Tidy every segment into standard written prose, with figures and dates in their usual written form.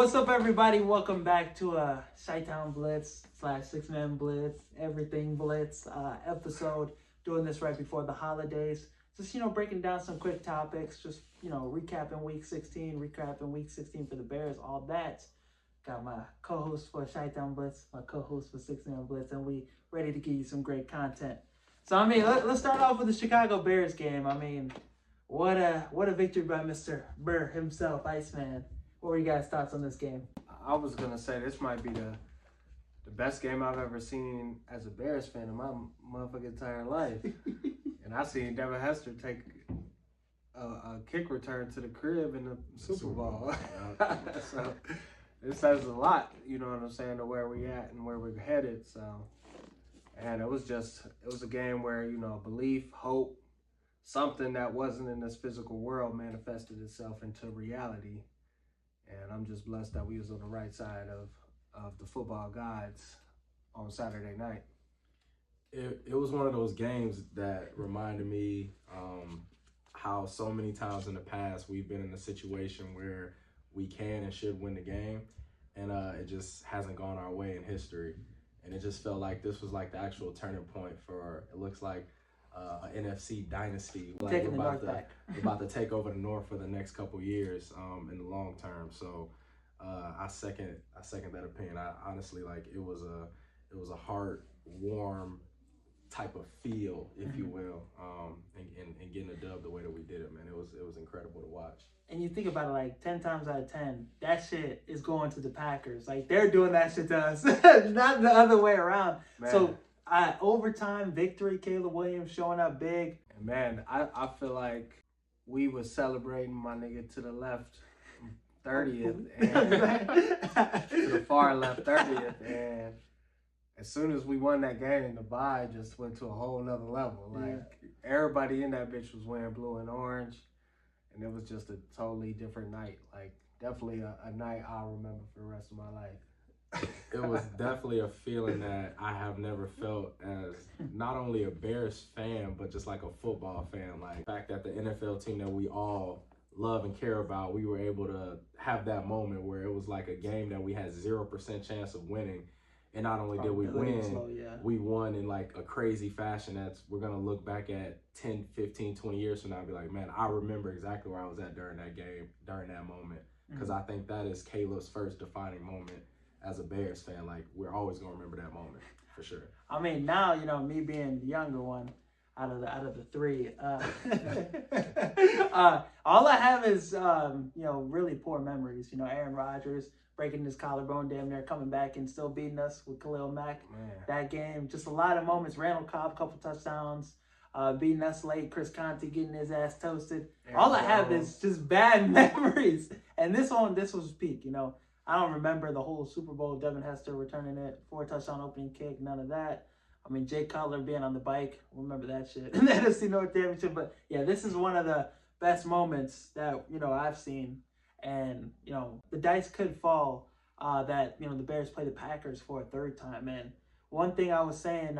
What's up, everybody? Welcome back to a Chi-Town Blitz / 6-Man Blitz, everything Blitz episode. Doing this right before the holidays. Just, breaking down some quick topics. Just, recapping week 16, for the Bears, all that. Got my co-host for Chi-Town Blitz, my co-host for 6-Man Blitz, and we ready to give you some great content. So, let's start off with the Chicago Bears game. What a victory by Mr. Burr himself, Iceman. What were you guys' thoughts on this game? I was going to say this might be the best game I've ever seen as a Bears fan in my motherfucking entire life. And I seen Devin Hester take a kick return to the crib in the Super Bowl. So it says a lot, you know what I'm saying, to where we at and where we're headed. So, and it was a game where, belief, hope, something that wasn't in this physical world manifested itself into reality. And I'm just blessed that we was on the right side of the football gods on Saturday night. It was one of those games that reminded me how so many times in the past we've been in a situation where we can and should win the game, and it just hasn't gone our way in history. And it just felt like this was like the actual turning point for, it looks like, an NFC dynasty. Like we're about to take over the North for the next couple years in the long term. So I second that opinion. I honestly, it was a heart warm type of feel, if you will, and getting a dub the way that we did it, man. It was incredible to watch. And you think about it, 10 times out of 10, that shit is going to the Packers. They're doing that shit to us, not the other way around. Man. So overtime victory, Caleb Williams showing up big. And man, I feel like we was celebrating my nigga to the left 30th and to the far left 30th, and as soon as we won that game, the bye just went to a whole nother level. Everybody in that bitch was wearing blue and orange, and it was just a totally different night. Definitely a night I'll remember for the rest of my life. It was definitely a feeling that I have never felt as not only a Bears fan, but just like a football fan. The fact that the NFL team that we all love and care about, we were able to have that moment where it was like a game that we had 0% chance of winning. And not only did we win, we won in a crazy fashion we're going to look back at 10, 15, 20 years from now and be like, man, I remember exactly where I was at during that game, during that moment. Because I think that is Caleb's first defining moment as a Bears fan. We're always going to remember that moment, for sure. Now, me being the younger one out of the three, all I have is, really poor memories. Aaron Rodgers breaking his collarbone, damn near coming back and still beating us with Khalil Mack. Man. That game, just a lot of moments. Randall Cobb, couple touchdowns, beating us late. Chris Conte getting his ass toasted. All I have is just bad memories. And this was peak, I don't remember the whole Super Bowl, Devin Hester returning it, 4-touchdown opening kick, none of that. Jay Cutler being on the bike, remember that shit. And the NFC North Championship. But yeah, this is one of the best moments that, I've seen. And, the dice could fall that, the Bears play the Packers for a third time. And one thing I was saying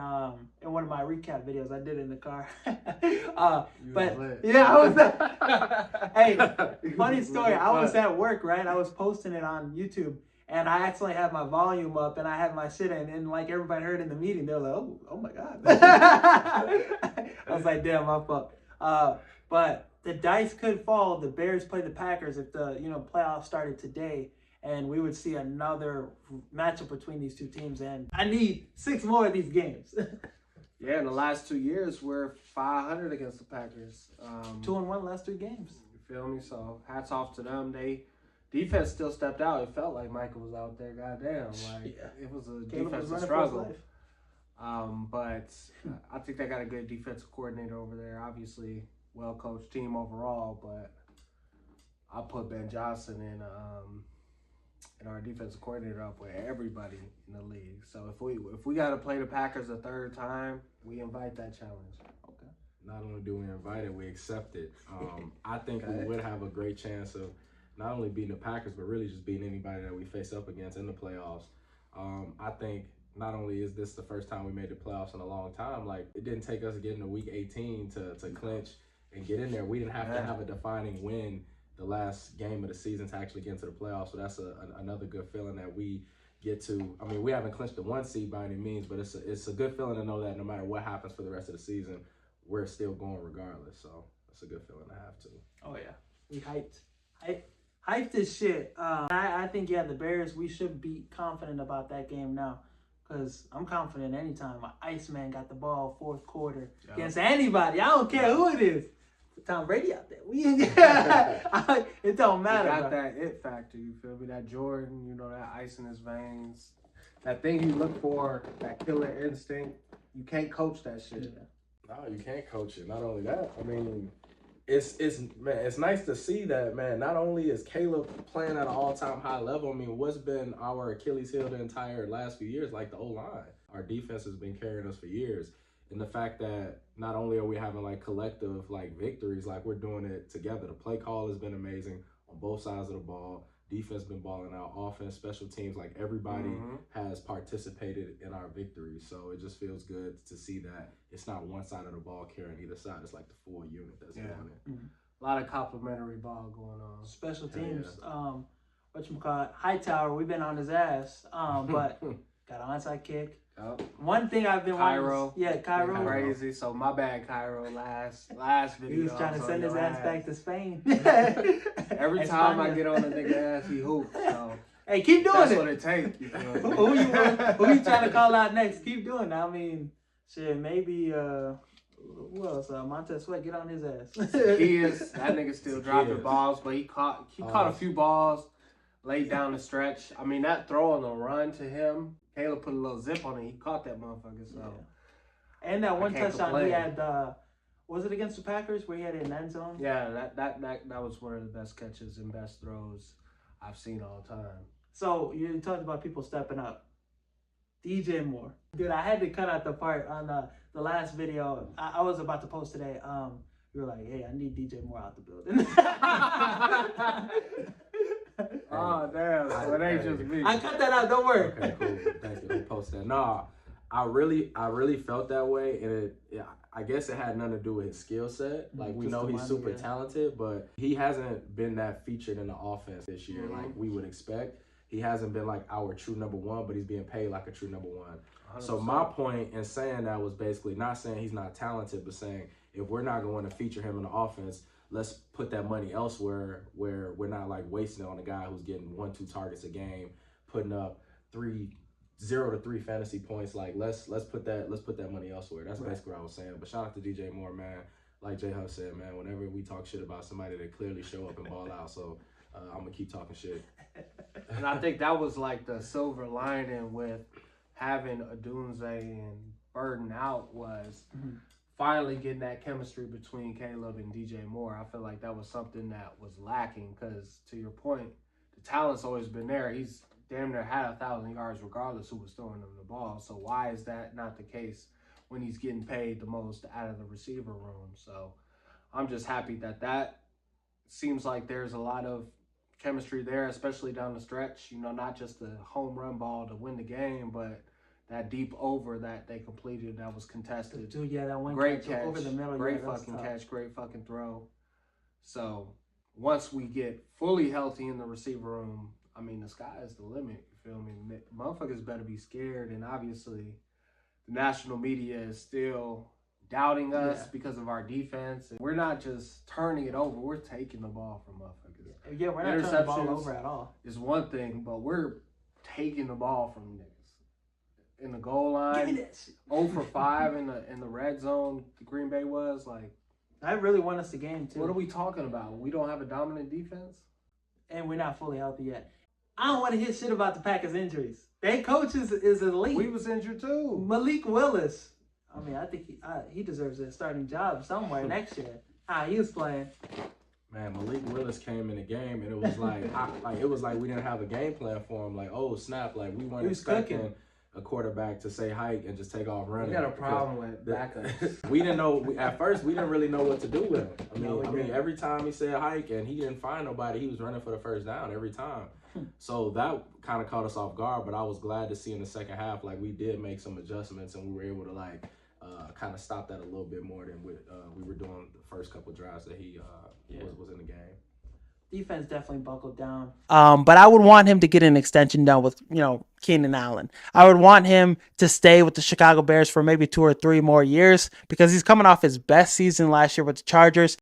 in one of my recap videos, I did it in the car. I was hey, funny story. I was at work, right? I was posting it on YouTube, and I accidentally had my volume up, and I had my shit in, and everybody heard in the meeting, they were like, oh my God. I was like, damn, my fault. But the dice could fall. The Bears play the Packers if the playoffs started today. And we would see another matchup between these two teams. And I need 6 more of these games. Yeah, in the last 2 years, we're 500 against the Packers. 2-1 last 3 games. You feel me? So hats off to them. Defense still stepped out. It felt like Michael was out there. Goddamn. It was a defensive struggle. But I think they got a good defensive coordinator over there. Obviously, well-coached team overall. But I put Ben Johnson in and our defensive coordinator up with everybody in the league. So if we got to play the Packers a third time, we invite that challenge. Okay. Not only do we invite it, we accept it. I think we would have a great chance of not only beating the Packers, but really just beating anybody that we face up against in the playoffs. I think not only is this the first time we made the playoffs in a long time, it didn't take us getting to week 18 to clinch and get in there. We didn't have to have a defining win the last game of the season to actually get into the playoffs. So that's another good feeling that we get to. I mean, we haven't clinched the 1 seed by any means, but it's a good feeling to know that no matter what happens for the rest of the season, we're still going regardless. So it's a good feeling to have too. Oh yeah, we hyped this shit. I think the Bears, we should be confident about that game now, because I'm confident anytime Iceman got the ball fourth quarter against anybody. I don't care who it is. Tom Brady out there. It don't matter. He got that it factor, you feel me? That Jordan, you know, that ice in his veins. That thing you look for, that killer instinct. You can't coach that shit. No, you can't coach it. Not only that, I mean, it's nice to see that, man. Not only is Caleb playing at an all-time high level, I mean, what's been our Achilles heel the entire last few years, like the O-line. Our defense has been carrying us for years. And the fact that not only are we having like collective like victories, like we're doing it together. The play call has been amazing on both sides of the ball. Defense been balling out. Offense, special teams, like everybody has participated in our victories. So it just feels good to see that it's not one side of the ball carrying either side. It's like the full unit that's doing it. A lot of complimentary ball going on. Special teams. Whatchamacallit, Hightower, we've been on his ass, but got an onside kick. One thing I've been Cairo. Cairo. Crazy. So my bad, Cairo. Last video. He was trying to send his ass back to Spain. Every time I get on the nigga ass, he hoops. So hey, keep doing that's it. That's what it takes. You feel who you trying to call out next? Keep doing it. I mean, shit, maybe who else? Montez Sweat, get on his ass. He is. That nigga still dropping balls, but he caught a few balls, laid down the stretch. I mean, that throw on the run to him, Caleb put a little zip on it. He caught that motherfucker. So, and that one touchdown he had. Was it against the Packers where he had it in the end zone? Yeah, that was one of the best catches and best throws I've seen all time. So you talked about people stepping up. DJ Moore, dude, I had to cut out the part on the last video I was about to post today. You were like, hey, I need DJ Moore out the building. Oh damn! So it ain't just me. I cut that out. Don't worry. Okay, cool. Thank you. Don't post that. No, I really felt that way, and I guess it had nothing to do with his skill set. Like we know he's super talented, but he hasn't been that featured in the offense this year, like we would expect. He hasn't been like our true number one, but he's being paid like a true number one. 100%. So my point in saying that was basically not saying he's not talented, but saying if we're not going to feature him in the offense, let's put that money elsewhere where we're not like wasting it on a guy who's getting 1-2 targets a game, putting up 0 to 3 fantasy points. Like let's put that money elsewhere. That's basically what I was saying. But shout out to DJ Moore, man. Like J Huff said, man, whenever we talk shit about somebody, they clearly show up and ball out. So I'm gonna keep talking shit. And I think that was like the silver lining with having Odunze and Burden out was finally getting that chemistry between Caleb and DJ Moore. I feel like that was something that was lacking because, to your point, the talent's always been there. He's damn near had 1,000 yards regardless who was throwing him the ball. So why is that not the case when he's getting paid the most out of the receiver room? So I'm just happy that seems like there's a lot of chemistry there, especially down the stretch. You know, not just the home run ball to win the game, but that deep over that they completed that was contested. Dude, yeah, that one great catch over the middle. Great fucking catch, great fucking throw. So once we get fully healthy in the receiver room, I mean, the sky is the limit. You feel me? Motherfuckers better be scared. And obviously, the national media is still doubting us because of our defense. And we're not just turning it over. We're taking the ball from motherfuckers. Yeah, we're not turning the ball over at all. Is one thing, but we're taking the ball from niggas. In the goal line, 0 for 5 in the red zone, the Greenbay was like. I really want us to game too. What are we talking about? We don't have a dominant defense? And we're not fully healthy yet. I don't want to hear shit about the Packers' injuries. Their coach is elite. We was injured too. Malik Willis. I mean, I think he deserves a starting job somewhere next year. He was playing. Man, Malik Willis came in the game, and it was like we didn't have a game plan for him. Like, oh snap! Like we weren't expecting a quarterback to say hike and just take off running. We got a problem with backups. We didn't know at first. We didn't really know what to do with him. I mean, every time he said hike and he didn't find nobody, he was running for the first down every time. So that kind of caught us off guard. But I was glad to see in the second half, like we did make some adjustments and we were able to like kind of stop that a little bit more than we were doing the first couple drives that he was in the game. Defense definitely buckled down. But I would want him to get an extension done with, Keenan Allen. I would want him to stay with the Chicago Bears for maybe 2 or 3 more years because he's coming off his best season last year with the Chargers.